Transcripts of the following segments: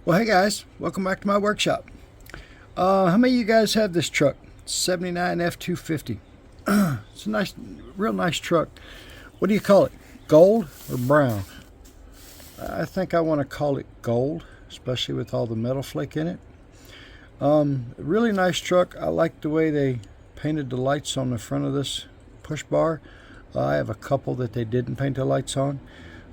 Well, hey guys, welcome back to my workshop. How many of you guys have this truck? 79 F250. It's a nice, real nice truck. What do you call it? Gold or brown? I think I want to call it gold, especially with all the metal flake in it. Really nice truck. I like the way they painted the lights on the front of this push bar. I have a couple that they didn't paint the lights on.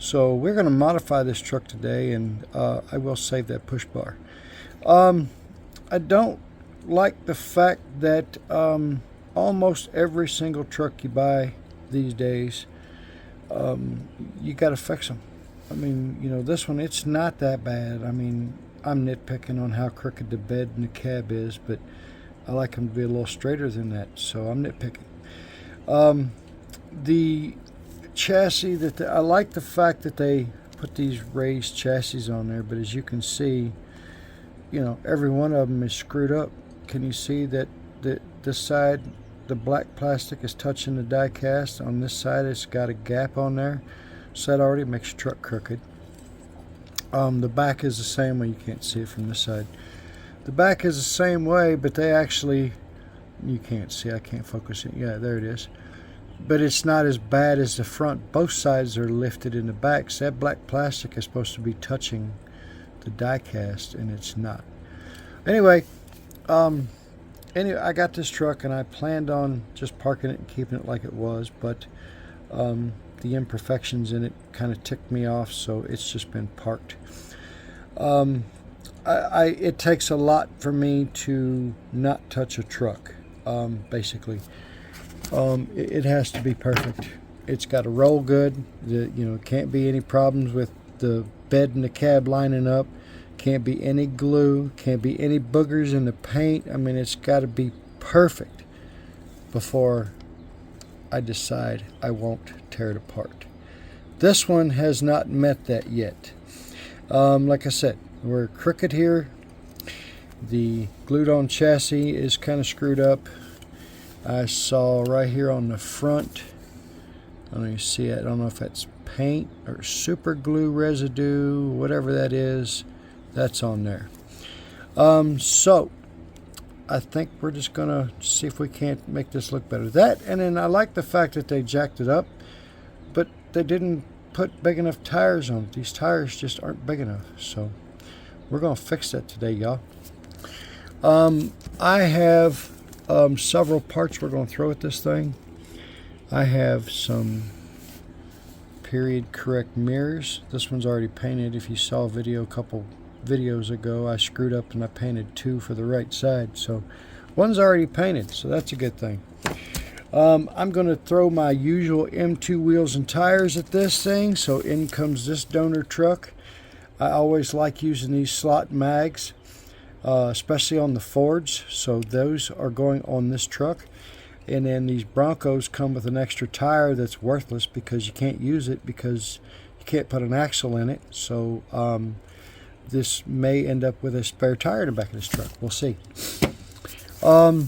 So we're going to modify this truck today, and I will save that push bar. I don't like the fact that almost every single truck you buy these days, you got to fix them. I mean, you know, this one, it's not that bad. I mean, I'm nitpicking on how crooked the bed and the cab is, but I like them to be a little straighter than that, so I'm nitpicking. The chassis I like the fact that they put these raised chassis on there, but as you can see, you know, every one of them is screwed up. Can you see that this side, the black plastic is touching the die cast? On this side it's got a gap on there, so that already makes your truck crooked. The back is the same way. You can't see it from this side. The back is the same way, but they actually, you can't see, I can't focus it. Yeah, there it is. But it's not as bad as the front. Both sides are lifted in the back, so that black plastic is supposed to be touching the die cast, and it's not. Anyway, I got this truck and I planned on just parking it and keeping it like it was, but the imperfections in it kind of ticked me off, so it's just been parked. It takes a lot for me to not touch a truck, basically. It has to be perfect. It's got to roll good. Can't be any problems with the bed and the cab lining up. Can't be any glue. Can't be any boogers in the paint. I mean, it's got to be perfect before I decide I won't tear it apart. This one has not met that yet. Like I said, we're crooked here. The glued on chassis is kind of screwed up. I saw right here on the front, I don't know if you see it, I don't know if that's paint or super glue residue, whatever that is, that's on there. So I think we're just gonna see if we can't make this look better. That, and then I like the fact that they jacked it up, but they didn't put big enough tires on it. These tires just aren't big enough, so we're gonna fix that today, y'all. I have several parts we're going to throw at this thing. I have some period correct mirrors. This one's already painted. If you saw a video a couple videos ago, I screwed up and I painted two for the right side, so one's already painted, so that's a good thing. I'm going to throw my usual M2 wheels and tires at this thing, so in comes this donor truck. I always like using these slot mags, especially on the Fords, so those are going on this truck. And then these Broncos come with an extra tire that's worthless because you can't use it because you can't put an axle in it. So this may end up with a spare tire in the back of this truck. We'll see. I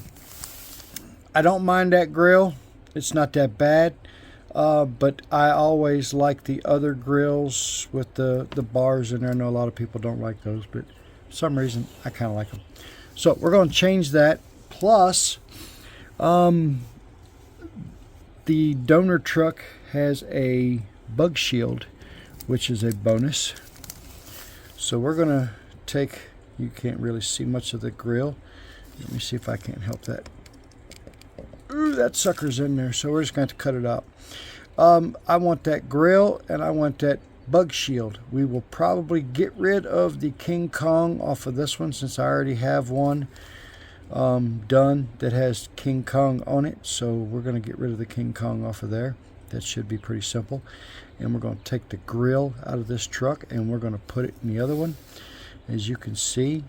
don't mind that grill. It's not that bad. But I always like the other grills with the bars in there. I know a lot of people don't like those, but for some reason I kind of like them. So we're going to change that. Plus, the donor truck has a bug shield, which is a bonus. So we're going to take, you can't really see much of the grill. Let me see if I can't help that. Ooh, that sucker's in there, so we're just going to cut it out. I want that grill and I want that bug shield. We will probably get rid of the King Kong off of this one since I already have one done that has King Kong on it, so we're going to get rid of the King Kong off of there. That should be pretty simple. And we're going to take the grill out of this truck and we're going to put it in the other one. As you can see,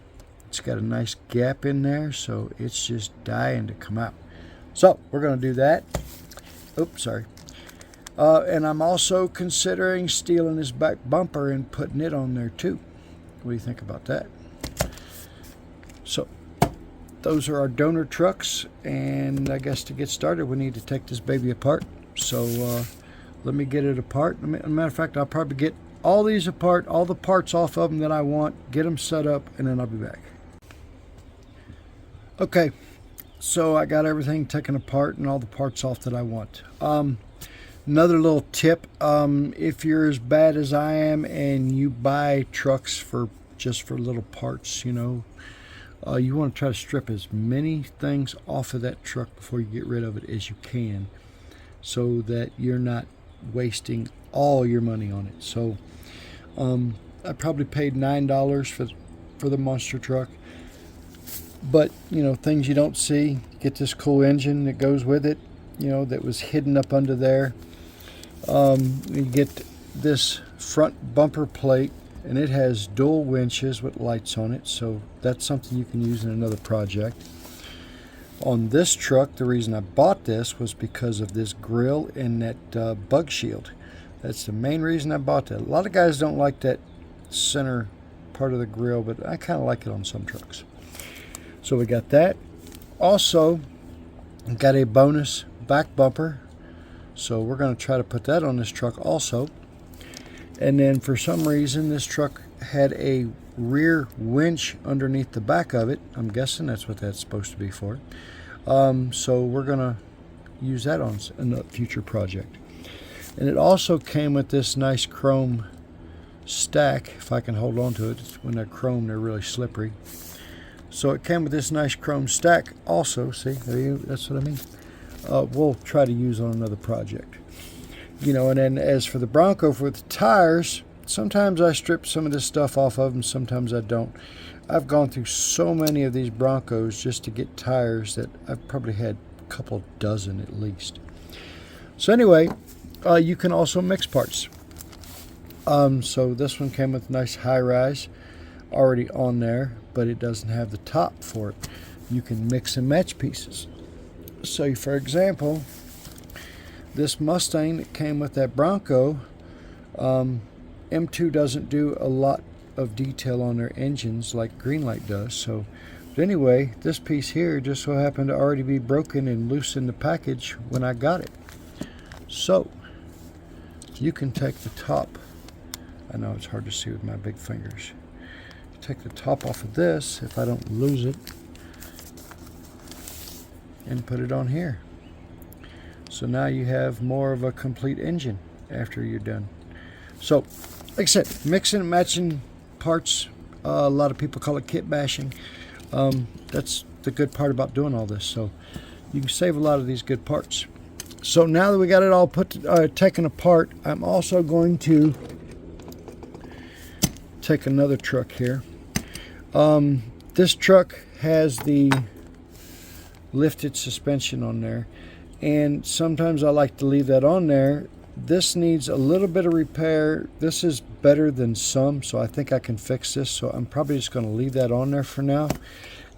it's got a nice gap in there, so it's just dying to come out. So we're going to do that. Oops, sorry. And I'm also considering stealing his back bumper and putting it on there too. What do you think about that? So those are our donor trucks, and I guess to get started we need to take this baby apart. So let me get it apart. As a matter of fact, I'll probably get all these apart, all the parts off of them that I want, get them set up, and then I'll be back. Okay, so I got everything taken apart and all the parts off that I want. Another little tip, if you're as bad as I am and you buy trucks for just for little parts, you know, you want to try to strip as many things off of that truck before you get rid of it as you can, so that you're not wasting all your money on it. So I probably paid $9 for the monster truck, but you know, things you don't see. Get this cool engine that goes with it, you know, that was hidden up under there. You get this front bumper plate, and it has dual winches with lights on it, so that's something you can use in another project. On this truck, the reason I bought this was because of this grill and that bug shield. That's the main reason I bought that. A lot of guys don't like that center part of the grill, but I kind of like it on some trucks. So we got that. Also, got a bonus back bumper, so we're going to try to put that on this truck also. And then for some reason this truck had a rear winch underneath the back of it. I'm guessing that's what that's supposed to be for. So we're going to use that on a future project. And it also came with this nice chrome stack, if I can hold on to it. When they're chrome, they're really slippery. So it came with this nice chrome stack also. See, that's what I mean. We'll try to use on another project. You know, and then as for the Bronco, for the tires, sometimes I strip some of this stuff off of them, sometimes I don't. I've gone through so many of these Broncos just to get tires that I've probably had a couple dozen at least. So anyway, you can also mix parts. So this one came with nice high-rise already on there, but it doesn't have the top for it. You can mix and match pieces. So for example, this Mustang that came with that Bronco, M2 doesn't do a lot of detail on their engines like Greenlight does. So, but anyway, this piece here just so happened to already be broken and loose in the package when I got it. So, you can take the top. I know it's hard to see with my big fingers. Take the top off of this, if I don't lose it, and put it on here. So now you have more of a complete engine after you're done. So, like I said, mixing and matching parts. A lot of people call it kit bashing. That's the good part about doing all this. So you can save a lot of these good parts. So now that we got it all taken apart, I'm also going to take another truck here. This truck has the lifted suspension on there, and sometimes I like to leave that on there. This needs a little bit of repair. This is better than some, so I think I can fix this. So I'm probably just going to leave that on there for now,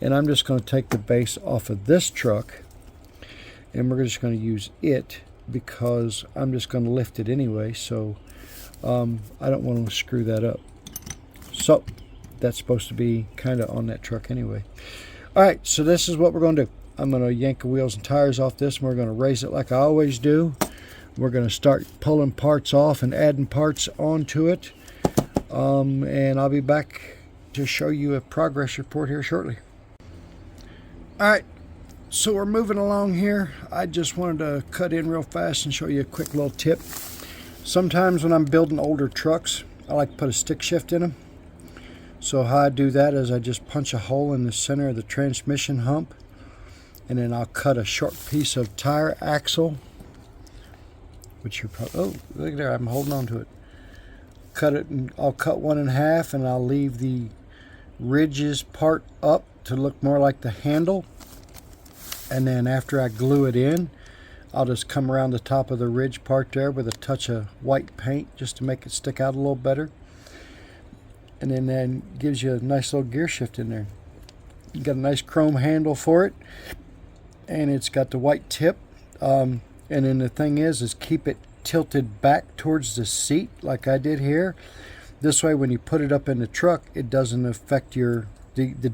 and I'm just going to take the base off of this truck, and we're just going to use it because I'm just going to lift it anyway. So I don't want to screw that up. So that's supposed to be kind of on that truck anyway. All right, so this is what we're going to do. I'm going to yank the wheels and tires off this, and we're going to raise it like I always do. We're going to start pulling parts off and adding parts onto it. And I'll be back to show you a progress report here shortly. All right, so we're moving along here. I just wanted to cut in real fast and show you a quick little tip. Sometimes when I'm building older trucks, I like to put a stick shift in them. So how I do that is I just punch a hole in the center of the transmission hump, and then I'll cut a short piece of tire axle, which you're probably, oh, look there, I'm holding on to it. Cut it, and I'll cut one in half, and I'll leave the ridges part up to look more like the handle. And then after I glue it in, I'll just come around the top of the ridge part there with a touch of white paint just to make it stick out a little better. And then gives you a nice little gear shift in there. You got a nice chrome handle for it, and it's got the white tip. And then the thing is keep it tilted back towards the seat like I did here. This way when you put it up in the truck, it doesn't affect the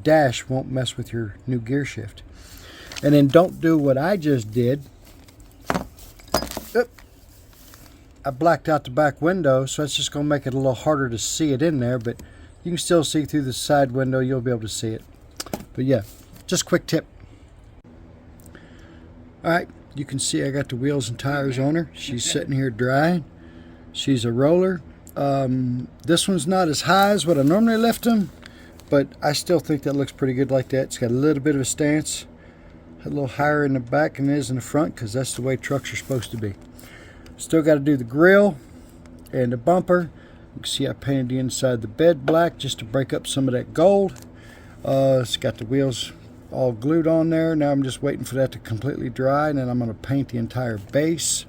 dash won't mess with your new gear shift. And then don't do what I just did. I blacked out the back window, so that's just going to make it a little harder to see it in there, but you can still see through the side window. You'll be able to see it. But yeah, just a quick tip. Alright, you can see I got the wheels and tires on her. She's sitting here drying. She's a roller. This one's not as high as what I normally lift them, but I still think that looks pretty good like that. It's got a little bit of a stance, a little higher in the back than it is in the front, because that's the way trucks are supposed to be. Still got to do the grill and the bumper. You can see I painted the inside of the bed black just to break up some of that gold. It's got the wheels all glued on there. Now I'm just waiting for that to completely dry, and then I'm going to paint the entire base.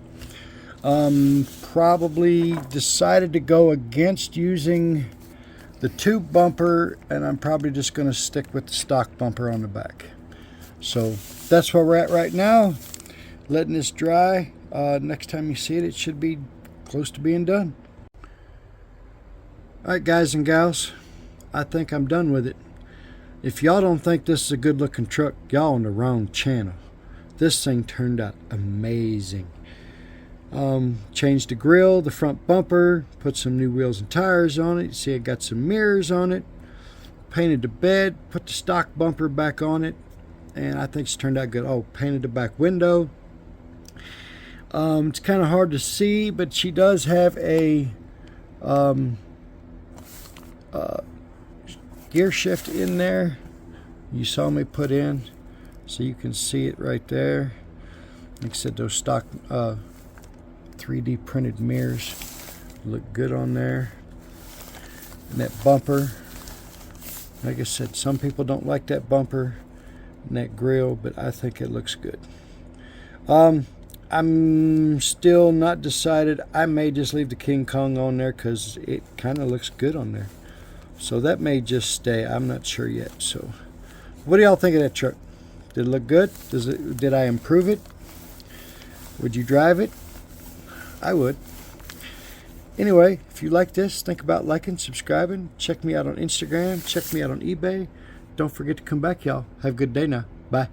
Probably decided to go against using the tube bumper, and I'm probably just going to stick with the stock bumper on the back. So that's where we're at right now, letting this dry. Next time you see it, it should be close to being done. Alright guys and gals, I think I'm done with it. If y'all don't think this is a good looking truck, y'all on the wrong channel. This thing turned out amazing. Changed the grill, the front bumper, put some new wheels and tires on it. You see it got some mirrors on it. Painted the bed, put the stock bumper back on it, and I think it's turned out good. Oh, painted the back window. It's kind of hard to see, but she does have a gear shift in there. You saw me put in, so you can see it right there. Like I said, those stock 3D printed mirrors look good on there. And that bumper, like I said, some people don't like that bumper and that grill, but I think it looks good. I'm still not decided. I may just leave the King Kong on there because it kind of looks good on there. So that may just stay. I'm not sure yet. So what do y'all think of that truck? Did it look good? Did I improve it? Would you drive it? I would. Anyway, if you like this, think about liking, subscribing. Check me out on Instagram. Check me out on eBay. Don't forget to come back, y'all. Have a good day now. Bye.